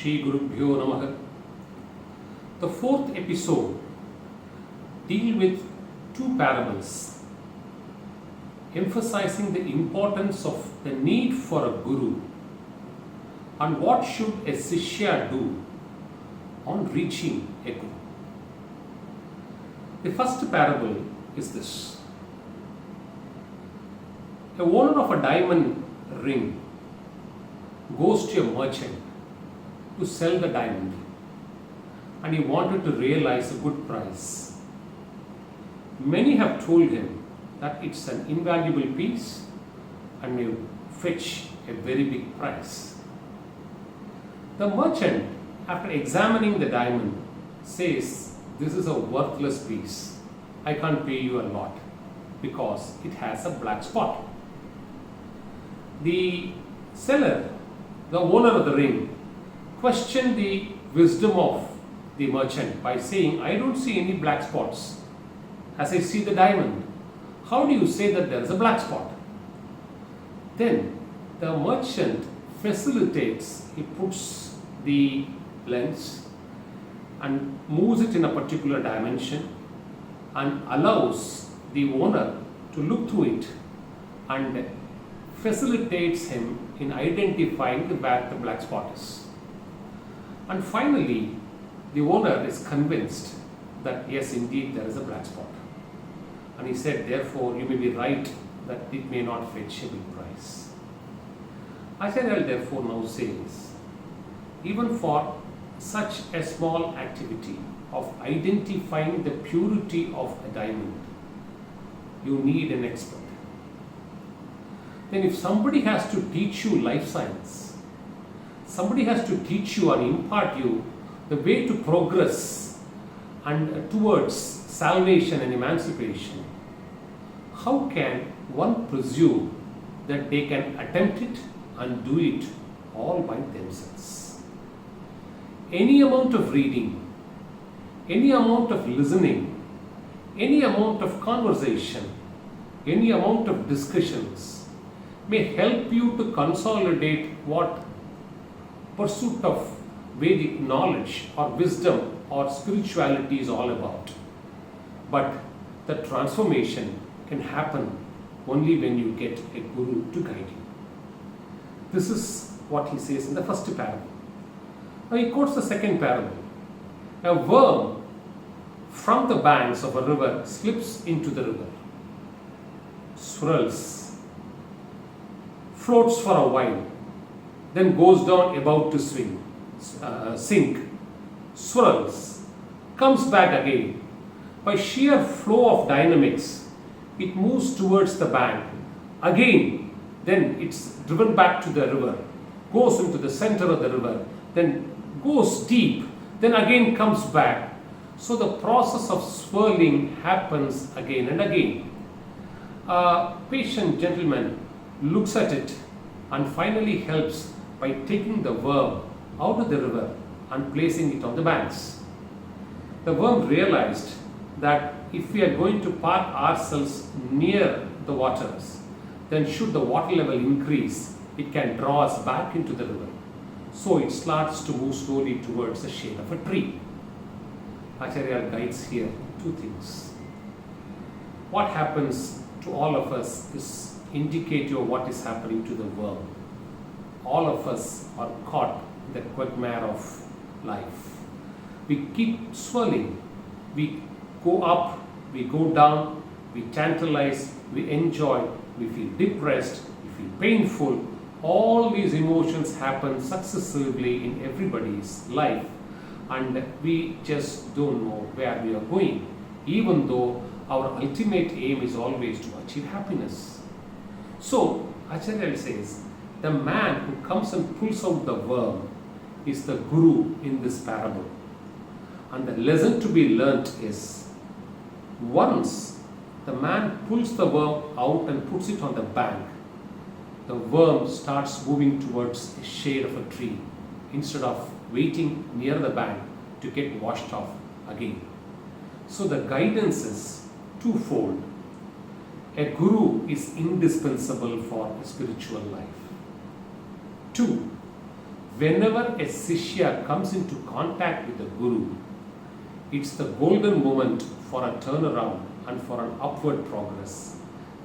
Shri Gurubhyo Namaha. The fourth episode deals with two parables emphasizing the importance of the need for a guru and what should a sishya do on reaching a guru. The first parable is this. A owner of a diamond ring goes to a merchant to sell the diamond and he wanted to realize a good price. Many have told him that it's an invaluable piece and may fetch a very big price. The merchant, after examining the diamond, says, "This is a worthless piece. I can't pay you a lot because it has a black spot." The seller, the owner of the ring, questioned the wisdom of the merchant by saying, "I don't see any black spots as I see the diamond. How do you say that there is a black spot?" Then the merchant facilitates, he puts the lens and moves it in a particular dimension and allows the owner to look through it and facilitates him in identifying where the black spot is. And finally, the owner is convinced that yes, indeed, there is a black spot. And he said, "Therefore, you may be right that it may not fetch a big price." Acharya therefore now says, even for such a small activity of identifying the purity of a diamond, you need an expert. Then if somebody has to teach you life science, somebody has to teach you and impart you the way to progress and towards salvation and emancipation, how can one presume that they can attempt it and do it all by themselves? Any amount of reading, any amount of listening, any amount of conversation, any amount of discussions may help you to consolidate what pursuit of Vedic knowledge or wisdom or spirituality is all about. But the transformation can happen only when you get a guru to guide you. This is what he says in the first parable. Now he quotes the second parable. A worm from the banks of a river slips into the river, swirls, floats for a while, then goes down about to sink, swirls, comes back again. By sheer flow of dynamics, it moves towards the bank. Again, then it's driven back to the river, goes into the center of the river, then goes deep, then again comes back. So the process of swirling happens again and again. A patient gentleman looks at it and finally helps by taking the worm out of the river and placing it on the banks. The worm realized that if we are going to park ourselves near the waters, then should the water level increase, it can draw us back into the river. So it starts to move slowly towards the shade of a tree. Acharya guides here two things. What happens to all of us is indicative of what is happening to the worm. All of us are caught in the quagmire of life. We keep swirling. We go up, we go down, we tantalize, we enjoy, we feel depressed, we feel painful. All these emotions happen successively in everybody's life, and we just don't know where we are going, even though our ultimate aim is always to achieve happiness. So, Acharya says, the man who comes and pulls out the worm is the guru in this parable. And the lesson to be learnt is, once the man pulls the worm out and puts it on the bank, the worm starts moving towards the shade of a tree instead of waiting near the bank to get washed off again. So the guidance is twofold. A guru is indispensable for a spiritual life. 2. whenever a sishya comes into contact with the Guru, it's the golden moment for a turnaround and for an upward progress.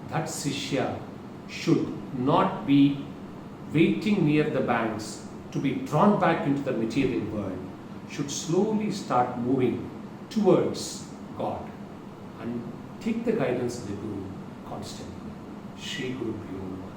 That sishya should not be waiting near the banks to be drawn back into the material world, should slowly start moving towards God and take the guidance of the Guru constantly. Shri Guru Pyo Namaha.